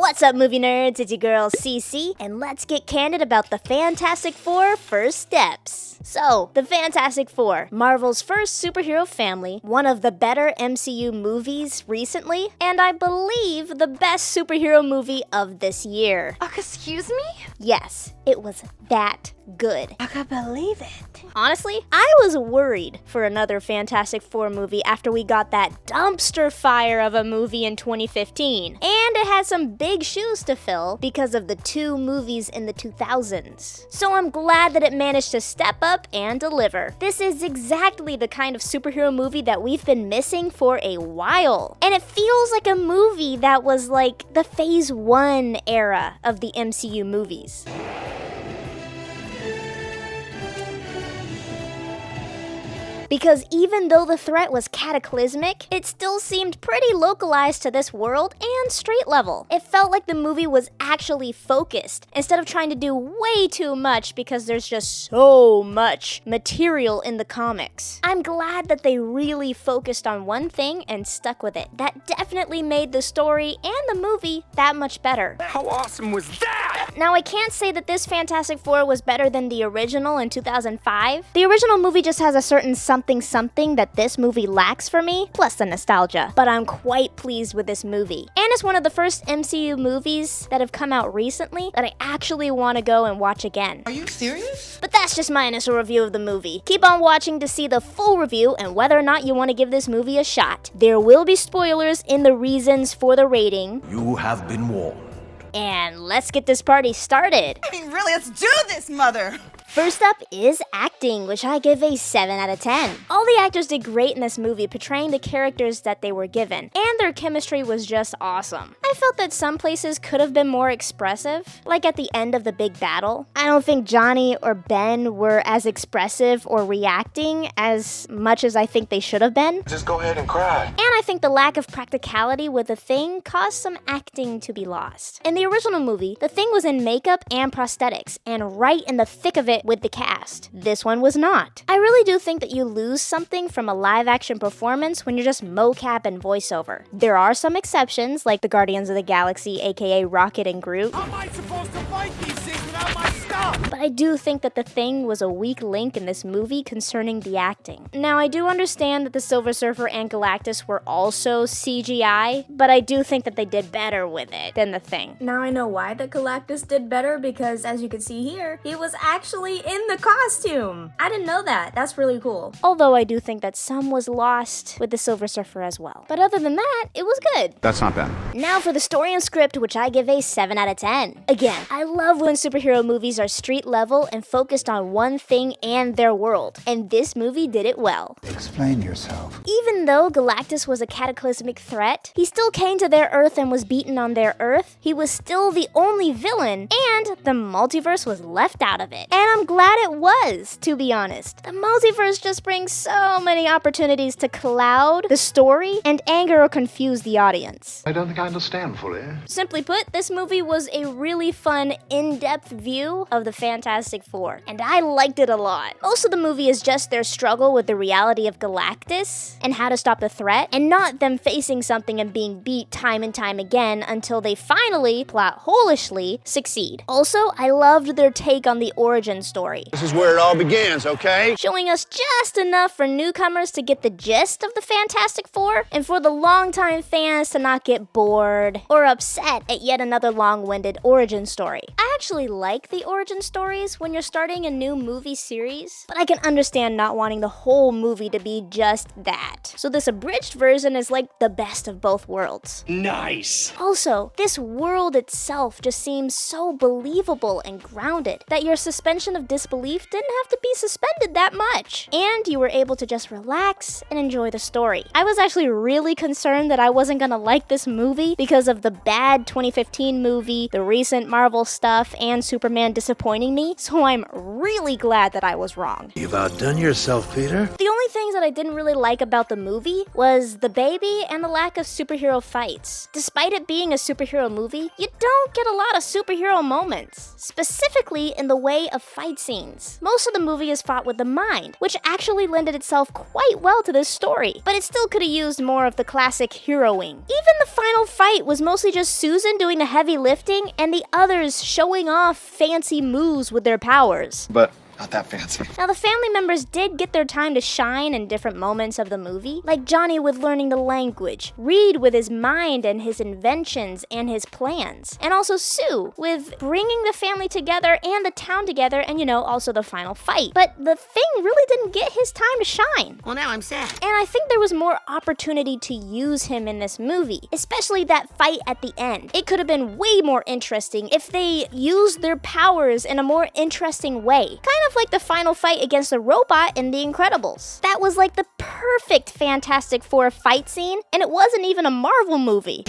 What's up, movie nerds? It's your girl CC, and let's get candid about the Fantastic Four first steps. So, the Fantastic Four, Marvel's first superhero family, one of the better MCU movies recently, and I believe the best superhero movie of this year. Excuse me? Yes, it was that good. I can't believe it. Honestly, I was worried for another Fantastic Four movie after we got that dumpster fire of a movie in 2015. And it had some big shoes to fill because of the two movies in the 2000s. So I'm glad that it managed to step up and deliver. This is exactly the kind of superhero movie that we've been missing for a while. And it feels like a movie that was like the Phase 1 era of the MCU movies. Because even though the threat was cataclysmic, it still seemed pretty localized to this world and street level. It felt like the movie was actually focused, instead of trying to do way too much because there's just so much material in the comics. I'm glad that they really focused on one thing and stuck with it. That definitely made the story and the movie that much better. How awesome was that? Now, I can't say that this Fantastic Four was better than the original in 2005. The original movie just has a certain something that this movie lacks for me, plus the nostalgia. But I'm quite pleased with this movie. And it's one of the first MCU movies that have come out recently that I actually want to go and watch again. Are you serious? But that's just my initial review of the movie. Keep on watching to see the full review and whether or not you want to give this movie a shot. There will be spoilers in the reasons for the rating. You have been warned. And let's get this party started. I mean, really, let's do this, mother! First up is acting, which I give a 7 out of 10. All the actors did great in this movie, portraying the characters that they were given, and their chemistry was just awesome. I felt that some places could have been more expressive, like at the end of the big battle. I don't think Johnny or Ben were as expressive or reacting as much as I think they should have been. Just go ahead and cry. And I think the lack of practicality with the Thing caused some acting to be lost. In the original movie, the Thing was in makeup and prosthetics, and right in the thick of it with the cast. This one was not. I really do think that you lose something from a live-action performance when you're just mocap and voiceover. There are some exceptions, like the Guardians of the Galaxy, aka Rocket and Groot. How am I supposed to fight these things without my stuff? But I do think that the Thing was a weak link in this movie concerning the acting. Now, I do understand that the Silver Surfer and Galactus were also CGI, but I do think that they did better with it than the Thing. Now I know why the Galactus did better, because as you can see here, he was actually in the costume. I didn't know that. That's really cool. Although I do think that some was lost with the Silver Surfer as well. But other than that, it was good. That's not bad. Now for the story and script, which I give a 7 out of 10. Again, I love when superhero movies are street level and focused on one thing and their world. And this movie did it well. Explain yourself. Even though Galactus was a cataclysmic threat, he still came to their Earth and was beaten on their Earth. He was still the only villain, and the multiverse was left out of it. And I'm glad it was, to be honest. The multiverse just brings so many opportunities to cloud the story and anger or confuse the audience. I don't think I understand fully. Simply put, this movie was a really fun, in-depth view of the Fantastic Four, and I liked it a lot. Most of the movie is just their struggle with the reality of Galactus and how to stop the threat, and not them facing something and being beat time and time again until they finally, plot holishly, succeed. Also, I loved their take on the origin story. This is where it all begins, okay? Showing us just enough for newcomers to get the gist of the Fantastic Four, and for the longtime fans to not get bored or upset at yet another long-winded origin story. I actually like the origin stories when you're starting a new movie series, but I can understand not wanting the whole movie to be just that. So this abridged version is like the best of both worlds. Nice. Also, this world itself just seems so believable and grounded that your suspension of disbelief didn't have to be suspended that much, and you were able to just relax and enjoy the story. I was actually really concerned that I wasn't gonna like this movie because of the bad 2015 movie, the recent Marvel stuff, and Superman disappointing behind me, so I'm really glad that I was wrong. You've outdone yourself, Peter. The only things that I didn't really like about the movie was the baby and the lack of superhero fights. Despite it being a superhero movie, you don't get a lot of superhero moments, specifically in the way of fight scenes. Most of the movie is fought with the mind, which actually lended itself quite well to this story, but it still could have used more of the classic heroing. Even the final fight was mostly just Susan doing the heavy lifting and the others showing off fancy moves with their powers. But not that fancy. Now, the family members did get their time to shine in different moments of the movie, like Johnny with learning the language, Reed with his mind and his inventions and his plans, and also Sue with bringing the family together and the town together and, also the final fight. But the Thing really didn't get his time to shine. Well, now I'm sad. And I think there was more opportunity to use him in this movie, especially that fight at the end. It could have been way more interesting if they used their powers in a more interesting way. Kind of like the final fight against the robot in The Incredibles. That was like the perfect Fantastic Four fight scene, and it wasn't even a Marvel movie.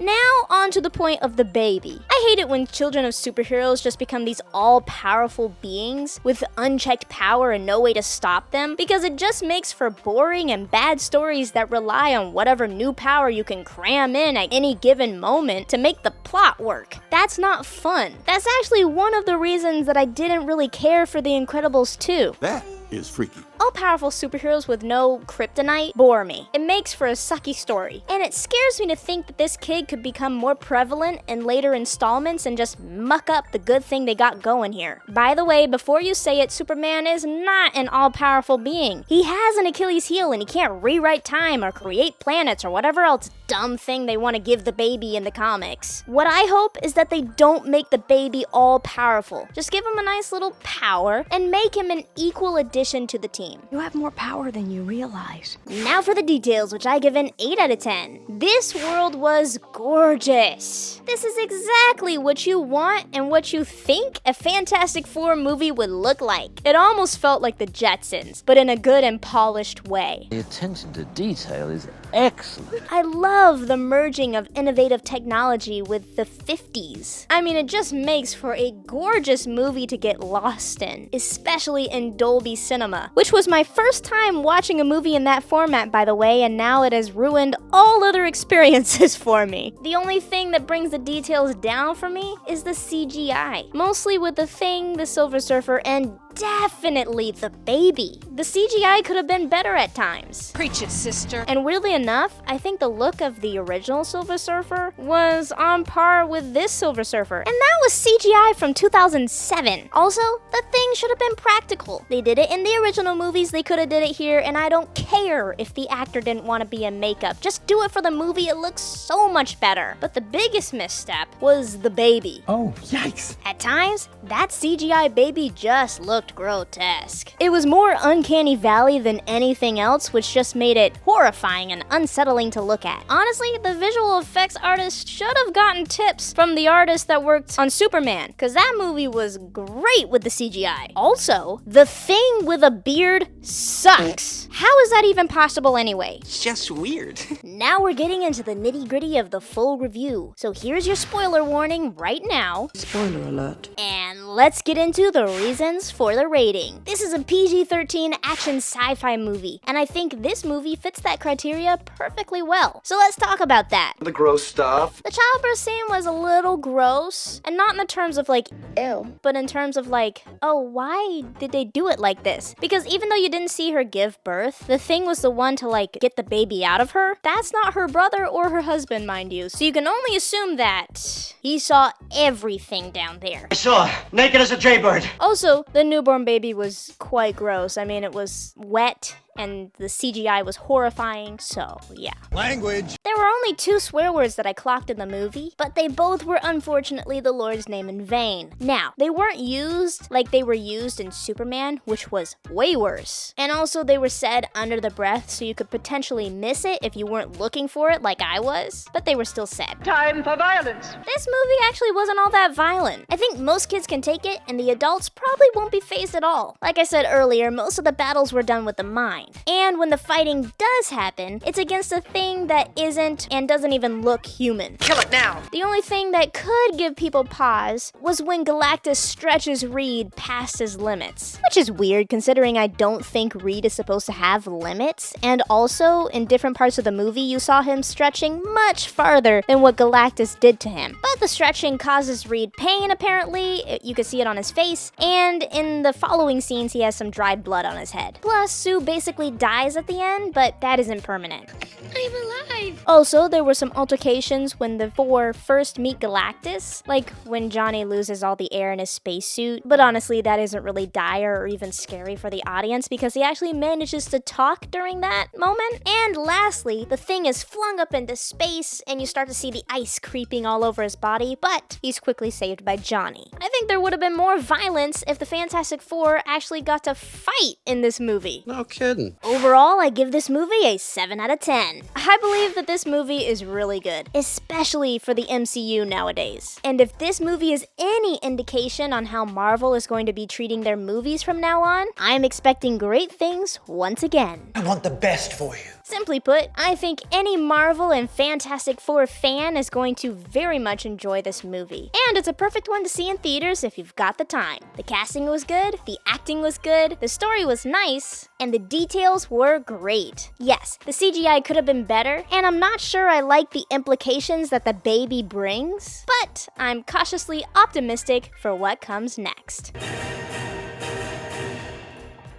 Now, on to the point of the baby. I hate it when children of superheroes just become these all-powerful beings with unchecked power and no way to stop them, because it just makes for boring and bad stories that rely on whatever new power you can cram in at any given moment to make the plot work. That's not fun. That's actually one of the reasons that I didn't really care for The Incredibles 2. That is freaky. All-powerful superheroes with no kryptonite bore me. It makes for a sucky story. And it scares me to think that this kid could become more prevalent in later installments and just muck up the good thing they got going here. By the way, before you say it, Superman is not an all-powerful being. He has an Achilles heel and he can't rewrite time or create planets or whatever else dumb thing they want to give the baby in the comics. What I hope is that they don't make the baby all-powerful. Just give him a nice little power and make him an equal addition to the team. You have more power than you realize. Now for the details, which I give an 8 out of 10. This world was gorgeous. This is exactly what you want and what you think a Fantastic Four movie would look like. It almost felt like the Jetsons, but in a good and polished way. The attention to detail is excellent. I love the merging of innovative technology with the 50s. I mean, it just makes for a gorgeous movie to get lost in, especially in Dolby Cinema, which was my first time watching a movie in that format, by the way, and now it has ruined all other experiences for me. The only thing that brings the details down for me is the CGI, mostly with the Thing, the Silver Surfer, and definitely the baby. The CGI could have been better at times. Preach it, sister. And weirdly enough, I think the look of the original Silver Surfer was on par with this Silver Surfer. And that was CGI from 2007. Also, the Thing should have been practical. They did it in the original movies, they could have did it here, and I don't care if the actor didn't want to be in makeup. Just do it for the movie, it looks so much better. But the biggest misstep was the baby. Oh, yikes. At times, that CGI baby just looked grotesque. It was more Uncanny Valley than anything else, which just made it horrifying and unsettling to look at. Honestly, the visual effects artist should have gotten tips from the artist that worked on Superman, because that movie was great with the CGI. Also, the Thing with a beard sucks. How is that even possible anyway? It's just weird. Now we're getting into the nitty-gritty of the full review. So here's your spoiler warning right now. Spoiler alert. And let's get into the reasons for the rating. This is a PG-13 action sci-fi movie, and I think this movie fits that criteria perfectly well. So let's talk about that. The gross stuff. The childbirth scene was a little gross, and not in the terms of like, ew, but in terms of like, oh, why did they do it like this? Because even though you didn't see her give birth, the Thing was the one to like get the baby out of her. That's not her brother or her husband, mind you. So you can only assume that he saw everything down there. I saw, naked as a jaybird. Also, the newborn baby was quite gross. I mean, it was wet and the CGI was horrifying, so yeah. Language. There were only 2 swear words that I clocked in the movie, but they both were unfortunately the Lord's name in vain. Now, they weren't used like they were used in Superman, which was way worse. And also they were said under the breath, so you could potentially miss it if you weren't looking for it like I was, but they were still said. Time for violence. This movie actually wasn't all that violent. I think most kids can take it, and the adults probably won't be fazed at all. Like I said earlier, most of the battles were done with the mind. And when the fighting does happen, it's against a Thing that isn't isn't and doesn't even look human. Kill it now. The only thing that could give people pause was when Galactus stretches Reed past his limits. Which is weird considering I don't think Reed is supposed to have limits, and also in different parts of the movie you saw him stretching much farther than what Galactus did to him. But the stretching causes Reed pain apparently, you can see it on his face, and in the following scenes he has some dried blood on his head. Plus, Sue basically dies at the end, but that isn't permanent. I'm alive! Also, there were some altercations when the four first meet Galactus, like when Johnny loses all the air in his spacesuit, but honestly that isn't really dire or even scary for the audience because he actually manages to talk during that moment. And lastly, the Thing is flung up into space and you start to see the ice creeping all over his body, but he's quickly saved by Johnny. I think there would have been more violence if the Fantastic Four actually got to fight in this movie. No kidding. Overall, I give this movie a 7 out of 10. I believe that this movie is really good, especially for the MCU nowadays. And if this movie is any indication on how Marvel is going to be treating their movies from now on, I'm expecting great things once again. I want the best for you. Simply put, I think any Marvel and Fantastic Four fan is going to very much enjoy this movie. And it's a perfect one to see in theaters if you've got the time. The casting was good, the acting was good, the story was nice, and the details were great. Yes, the CGI could have been better, and I'm not sure I like the implications that the baby brings, but I'm cautiously optimistic for what comes next.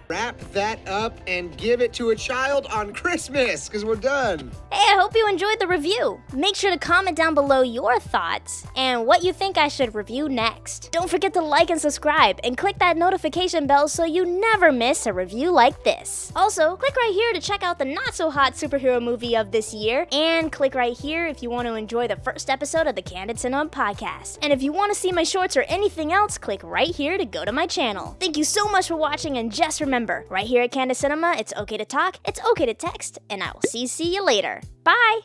Wrap that up and give it to a child on Christmas, because we're done. Hey, I hope you enjoyed the review. Make sure to comment down below your thoughts and what you think I should review next. Don't forget to like and subscribe and click that notification bell so you never miss a review like this. Also, click right here to check out the not so hot superhero movie of this year, and click right here if you want to enjoy the first episode of the Candid Cinema podcast. And if you want to see my shorts or anything else, click right here to go to my channel. Thank you so much for watching, and just remember, right here at Candid Cinema, it's okay to talk, it's okay to text, and I will see you later. Bye!